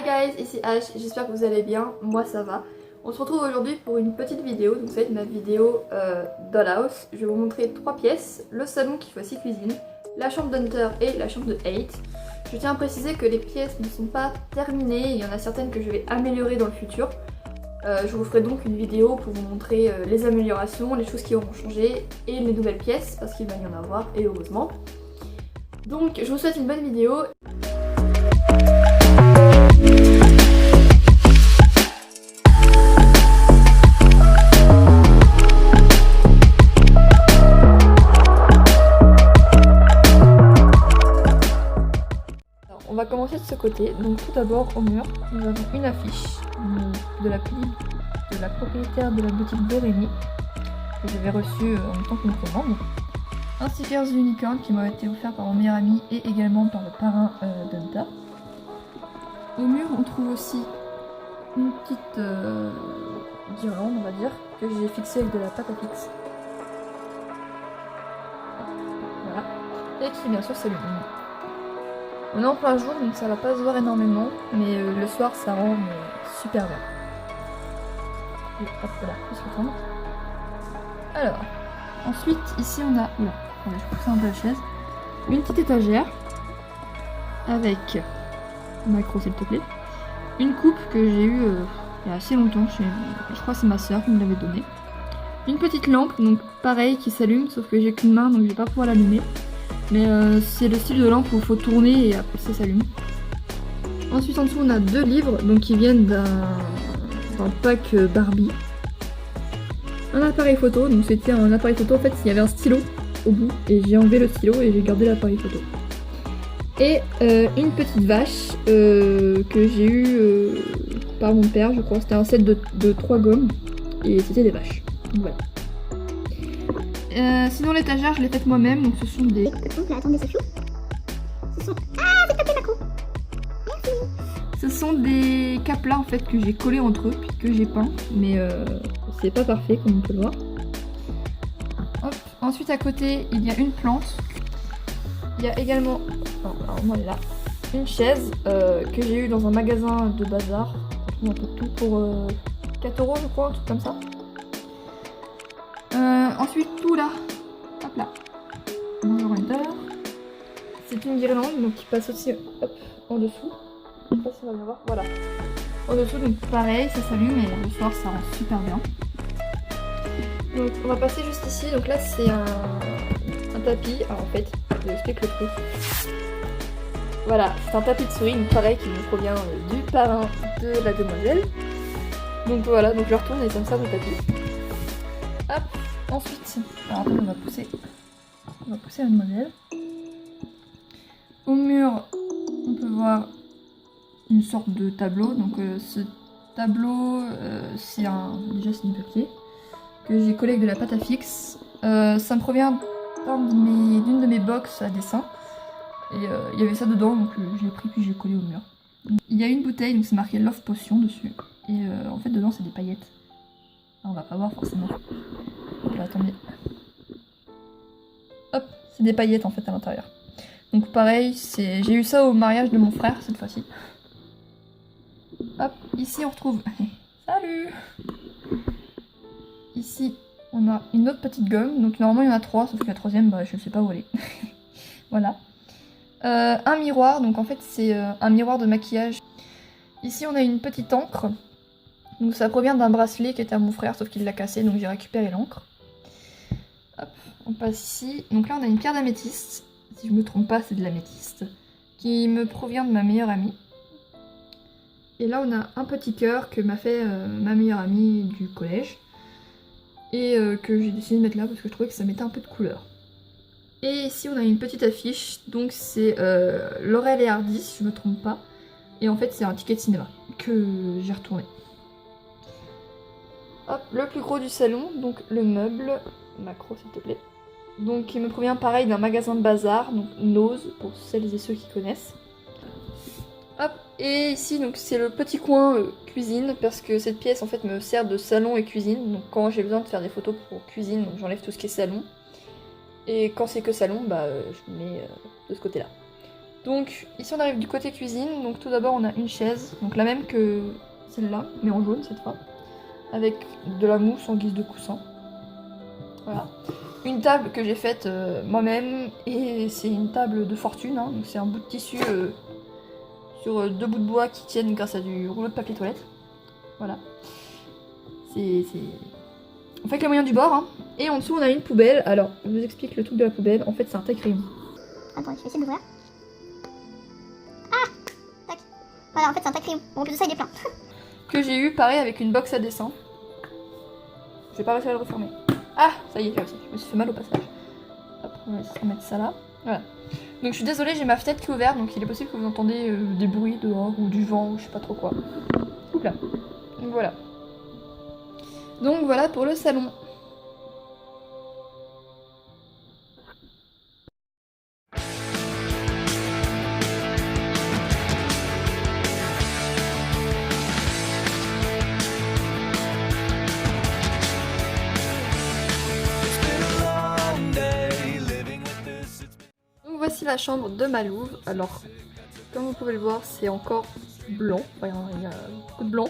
Hi guys, ici H, j'espère que vous allez bien, moi ça va. On se retrouve aujourd'hui pour une petite vidéo, donc ça va être ma vidéo Dollhouse. Je vais vous montrer 3 pièces, le salon qui fait aussi cuisine, la chambre d'Hunter et la chambre de Hate. Je tiens à préciser que les pièces ne sont pas terminées, il y en a certaines que je vais améliorer dans le futur. Je vous ferai donc une vidéo pour vous montrer les améliorations, les choses qui auront changé et les nouvelles pièces, parce qu'il va y en avoir, et heureusement. Donc je vous souhaite une bonne vidéo. On va commencer de ce côté. Donc tout d'abord au mur, nous avons une affiche de la propriétaire de la boutique Dorémy que j'avais reçue en même temps qu'une commande. Un sticker The Unicorn qui m'a été offert par mon meilleur ami et également par le parrain d'Hunter. Au mur on trouve aussi une petite guirlande on va dire que j'ai fixée avec de la pâte à fixe. Voilà. Et qui bien sûr s'allume. On est en plein jour donc ça va pas se voir énormément, mais le soir ça rend super bien. Et hop là, on se retourne. Alors, ensuite ici on a, oula, je pousse un peu la chaise, une petite étagère avec, macro s'il te plaît, une coupe que j'ai eue il y a assez longtemps, je crois que c'est ma soeur qui me l'avait donnée. Une petite lampe, donc pareil qui s'allume, sauf que j'ai qu'une main donc je vais pas pouvoir l'allumer. Mais c'est le style de lampe où il faut tourner et après ça s'allume. Ensuite en dessous on a 2 livres donc qui viennent d'un pack Barbie. Un appareil photo, donc c'était un appareil photo en fait il y avait un stylo au bout et j'ai enlevé le stylo et j'ai gardé l'appareil photo. Et une petite vache que j'ai eue par mon père je crois, c'était un set de 3 gommes et c'était des vaches. Donc, voilà. Sinon l'étagère je l'ai faite moi-même donc ce sont des... Ce sont des caplas en fait que j'ai collés entre eux puis que j'ai peint mais c'est pas parfait comme on peut le voir. Hop. Ensuite à côté il y a une plante. Il y a également, non, elle est là, une chaise que j'ai eue dans un magasin de bazar. On trouve un peu de tout pour 4 € je crois, un truc comme ça. Ensuite tout là, hop là, bonjour Hunter. C'est une guirlande donc qui passe aussi hop, en dessous. Je sais pas si on va bien voir, voilà. En dessous donc pareil, ça s'allume et le soir ça rend super bien. Donc on va passer juste ici, donc là c'est un tapis, alors en fait je vous explique le truc. Voilà, c'est un tapis de souris, donc pareil qui nous provient du parrain de la demoiselle. Donc voilà, donc je le retourne et comme ça le tapis. Hop. Ensuite, alors on va pousser la demoiselle. Au mur, on peut voir une sorte de tableau. Donc ce tableau, déjà c'est du papier que j'ai collé avec de la pâte à fixe. Ça me provient d'une de mes box à dessin. Et il y avait ça dedans, donc je l'ai pris puis j'ai collé au mur. Il y a une bouteille, donc c'est marqué Love Potion dessus. Et en fait dedans c'est des paillettes. Alors, on va pas voir forcément. Là, attendez. Hop, c'est des paillettes en fait à l'intérieur. Donc pareil, j'ai eu ça au mariage de mon frère cette fois-ci. Hop, ici on retrouve... Salut! Ici, on a une autre petite gomme. Donc normalement il y en a 3, sauf que la troisième, bah, je sais pas où elle est. Voilà. Un miroir, donc en fait c'est un miroir de maquillage. Ici on a une petite encre. Donc ça provient d'un bracelet qui était à mon frère, sauf qu'il l'a cassé, donc j'ai récupéré l'encre. Hop, on passe ici. Donc là on a une pierre d'améthyste. Si je me trompe pas, c'est de l'améthyste. Qui me provient de ma meilleure amie. Et là on a un petit cœur que m'a fait ma meilleure amie du collège. Et que j'ai décidé de mettre là parce que je trouvais que ça mettait un peu de couleur. Et ici on a une petite affiche, donc c'est Laurel et Hardy si je me trompe pas. Et en fait c'est un ticket de cinéma que j'ai retourné. Hop, le plus gros du salon, donc le meuble, macro s'il te plaît. Donc qui me provient pareil d'un magasin de bazar, donc Nose pour celles et ceux qui connaissent. Hop, et ici donc c'est le petit coin cuisine parce que cette pièce en fait me sert de salon et cuisine. Donc quand j'ai besoin de faire des photos pour cuisine, donc j'enlève tout ce qui est salon. Et quand c'est que salon, bah je mets de ce côté là. Donc ici on arrive du côté cuisine, donc tout d'abord on a une chaise, donc la même que celle-là, mais en jaune cette fois, avec de la mousse en guise de coussin. Voilà. Une table que j'ai faite moi-même, et c'est une table de fortune, hein, donc c'est un bout de tissu sur 2 bouts de bois qui tiennent grâce à du rouleau de papier toilette. Voilà. On fait avec les moyens du bord, hein. Et en dessous on a une poubelle. Alors je vous explique le truc de la poubelle, en fait c'est un taille-crayon. Attends, je vais essayer d'ouvrir. Ah, tac. Voilà, en fait c'est un taille-crayon. Bon, en plus de ça il est plein. Que j'ai eu pareil avec une box à dessin. Je vais pas réussir à le refermer. Ah, ça y est, j'ai réussi. Je me suis fait mal au passage. Hop, on va essayer de mettre ça là. Voilà. Donc je suis désolée, j'ai ma fenêtre qui est ouverte, donc il est possible que vous entendez des bruits dehors ou du vent ou je sais pas trop quoi. Oups là. Donc voilà. Donc voilà pour le salon. Voici la chambre de Malouve. Alors, comme vous pouvez le voir, c'est encore blanc. Enfin, il y a beaucoup de blanc.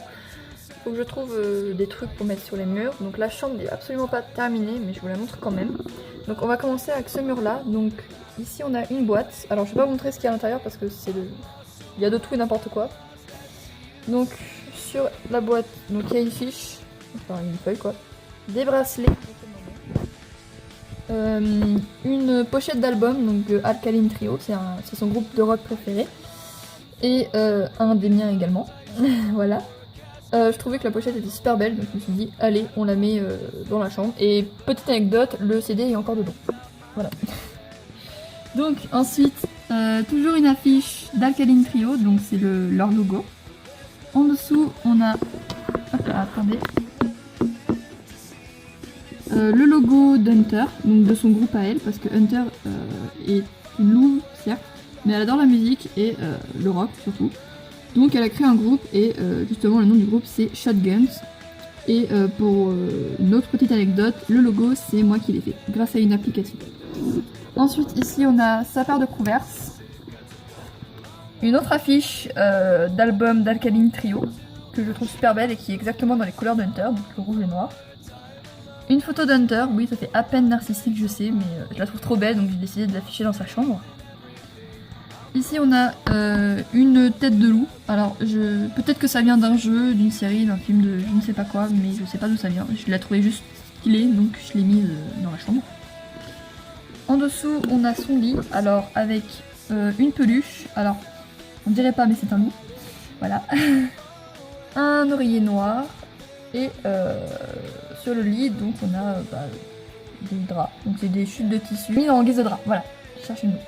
Il faut que je trouve des trucs pour mettre sur les murs. Donc la chambre n'est absolument pas terminée, mais je vous la montre quand même. Donc on va commencer avec ce mur-là. Donc ici on a une boîte. Alors je vais pas vous montrer ce qu'il y a à l'intérieur parce que c'est le... il y a de tout et n'importe quoi. Donc sur la boîte, donc il y a une fiche, enfin une feuille quoi, des bracelets. Une pochette d'album, donc de Alkaline Trio, c'est son groupe de rock préféré, et un des miens également. Voilà. Je trouvais que la pochette était super belle, donc je me suis dit, allez, on la met dans la chambre. Et petite anecdote, le CD est encore dedans. Voilà. Donc ensuite, toujours une affiche d'Alkaline Trio, donc c'est leur logo. En dessous, on a... Hop là, attendez. Le logo d'Hunter, donc de son groupe à elle, parce que Hunter est une louve, certes, mais elle adore la musique et le rock surtout. Donc elle a créé un groupe et justement le nom du groupe c'est Shotguns. Et pour une autre petite anecdote, le logo c'est moi qui l'ai fait, grâce à une application. Ensuite ici on a sa paire de couverts. Une autre affiche d'album d'Alkaline Trio, que je trouve super belle et qui est exactement dans les couleurs d'Hunter, donc le rouge et noir. Une photo d'Hunter, oui ça fait à peine narcissique je sais, mais je la trouve trop belle donc j'ai décidé de l'afficher dans sa chambre. Ici on a une tête de loup, alors peut-être que ça vient d'un jeu, d'une série, d'un film de je ne sais pas quoi, mais je sais pas d'où ça vient, je l'ai trouvé juste stylée donc je l'ai mise dans la chambre. En dessous on a son lit, alors avec une peluche, alors on dirait pas mais c'est un loup, voilà. Un oreiller noir et sur le lit donc on a des draps, donc c'est des chutes de tissu mis en guise de drap, voilà, cherchez le mot.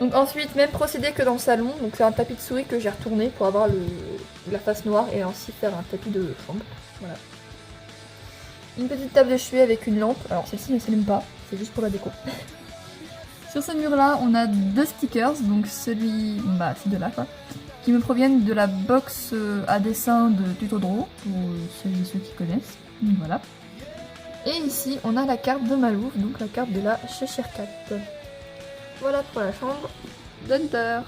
Donc ensuite, même procédé que dans le salon, donc c'est un tapis de souris que j'ai retourné pour avoir la face noire et ainsi faire un tapis de chambre, voilà. Une petite table de chevet avec une lampe, alors celle-ci ne s'allume pas, c'est juste pour la déco. Sur ce mur là, on a 2 stickers, donc celui, bah ces deux là quoi, qui me proviennent de la box à dessin de Tutodro, pour celles et ceux qui connaissent, donc voilà. Et ici, on a la carte de Malouve, donc la carte de la Cheshire Cat. Voilà pour la chambre d'Hunter.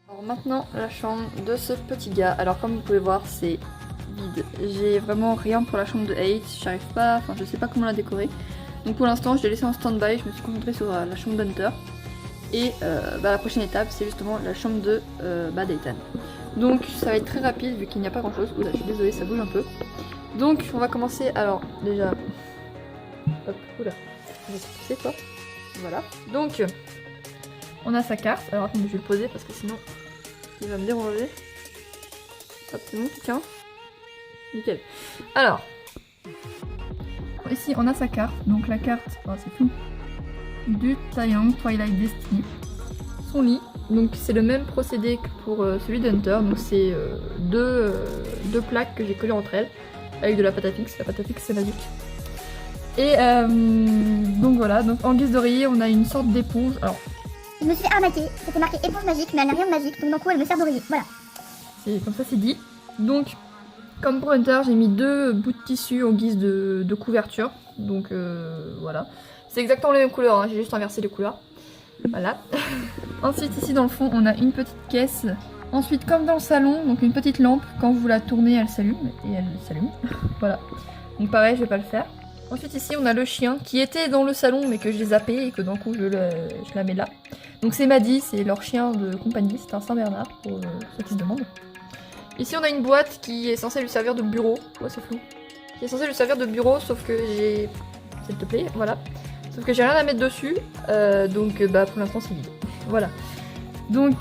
Alors maintenant la chambre de ce petit gars. Alors comme vous pouvez voir c'est vide. J'ai vraiment rien pour la chambre de Hate. J'arrive pas, enfin je sais pas comment la décorer. Donc pour l'instant je l'ai laissé en stand-by. Je me suis concentrée sur la chambre d'Hunter. Et la prochaine étape c'est justement la chambre de d'Ethan. Donc ça va être très rapide vu qu'il n'y a pas grand chose. Oula je suis désolée ça bouge un peu. Donc on va commencer alors déjà... Hop, oula, je vais te pousser toi. Voilà. Donc on a sa carte. Alors attendez je vais le poser parce que sinon il va me déranger. Hop c'est bon, tiens. Nickel. Alors ici on a sa carte. Donc la carte, oh, c'est tout. Du Taeyang Twilight Destiny. Son lit, donc c'est le même procédé que pour celui d'Hunter, donc c'est deux plaques que j'ai collées entre elles avec de la pâte à fixe. La pâte à fixe c'est magique. Et donc voilà, donc en guise d'oreiller on a une sorte d'éponge. Alors je me suis fait arnaquer, c'était marqué éponge magique mais elle n'a rien de magique donc d'un coup elle me sert d'oreiller, voilà. Comme ça c'est dit. Donc comme pour Hunter, j'ai mis 2 bouts de tissu en guise de couverture. Donc voilà. C'est exactement les mêmes couleurs, hein. J'ai juste inversé les couleurs. Voilà. Ensuite ici dans le fond on a une petite caisse. Ensuite comme dans le salon, donc une petite lampe. Quand vous la tournez elle s'allume. Et elle s'allume. Voilà. Donc pareil je vais pas le faire. Ensuite ici on a le chien qui était dans le salon mais que j'ai zappé et que d'un coup je la mets là. Donc c'est Maddy, c'est leur chien de compagnie, c'est un Saint-Bernard pour ceux qui se demandent. Ici on a une boîte qui est censée lui servir de bureau. Ouais c'est flou. Qui est censée lui servir de bureau sauf que j'ai... S'il te plaît, voilà. Sauf que j'ai rien à mettre dessus, donc bah pour l'instant c'est vide. Voilà. Donc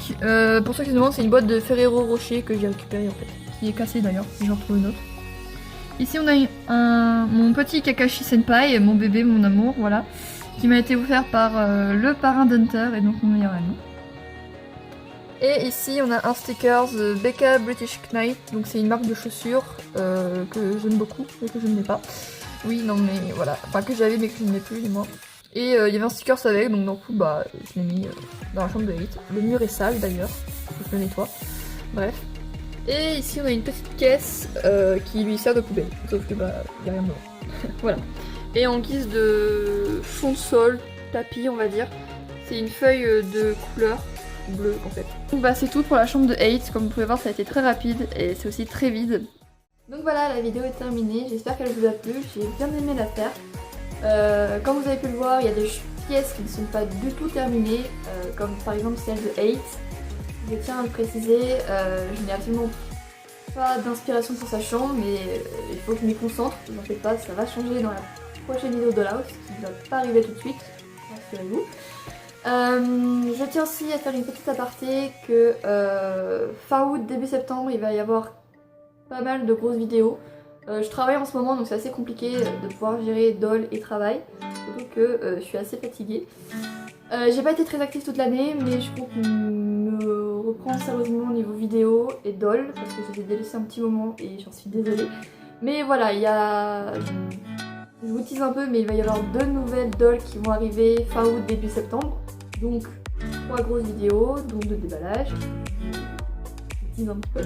pour ceux qui se demandent, c'est une boîte de Ferrero Rocher que j'ai récupérée en fait. Qui est cassée d'ailleurs, si j'en retrouve une autre. Ici on a mon petit Kakashi Senpai, mon bébé, mon amour, voilà. Qui m'a été offert par le parrain d'Hunter et donc mon meilleur ami. Et ici on a un sticker de Becca British Knight, donc c'est une marque de chaussures que j'aime beaucoup et que je ne mets pas. Oui non mais voilà, enfin que j'avais mais que je ne mets plus moi. Et il y avait un sticker avec, donc d'un coup bah je l'ai mis dans la chambre de 8. Le mur est sale d'ailleurs, faut que je le nettoie. Bref. Et ici on a une petite caisse qui lui sert de poubelle, sauf que bah il n'y a rien dedans. Voilà. Et en guise de fond de sol, tapis on va dire, c'est une feuille de couleur bleue en fait. Donc bah c'est tout pour la chambre de 8, comme vous pouvez voir ça a été très rapide et c'est aussi très vide. Donc voilà, la vidéo est terminée, j'espère qu'elle vous a plu, j'ai bien aimé la faire. Comme vous avez pu le voir, il y a des pièces qui ne sont pas du tout terminées, comme par exemple celle de 8. Je tiens à le préciser, je n'ai absolument pas d'inspiration pour sa chambre, mais il faut que je m'y concentre, ne vous en faites pas, ça va changer dans la prochaine vidéo de House, qui ne va pas arriver tout de suite, rassurez-vous. Je tiens aussi à faire une petite aparté que fin août, début septembre, il va y avoir pas mal de grosses vidéos. Je travaille en ce moment donc c'est assez compliqué de pouvoir gérer doll et travail, surtout que je suis assez fatiguée. J'ai pas été très active toute l'année mais je compte me reprendre sérieusement au niveau vidéo et doll parce que je les ai délaissés un petit moment et j'en suis désolée. Mais voilà, il y a... Je vous tease un peu mais il va y avoir 2 nouvelles dolls qui vont arriver fin août, début septembre. Donc 3 grosses vidéos, donc de déballage. Je vous tease un petit peu.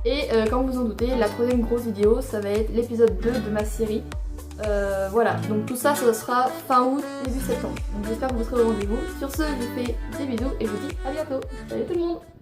Et comme vous en doutez, la 3e grosse vidéo, ça va être l'épisode 2 de ma série. Voilà, donc tout ça, ça sera fin août, début septembre. Donc j'espère que vous serez au rendez-vous. Sur ce, je vous fais des bisous et je vous dis à bientôt. Salut tout le monde!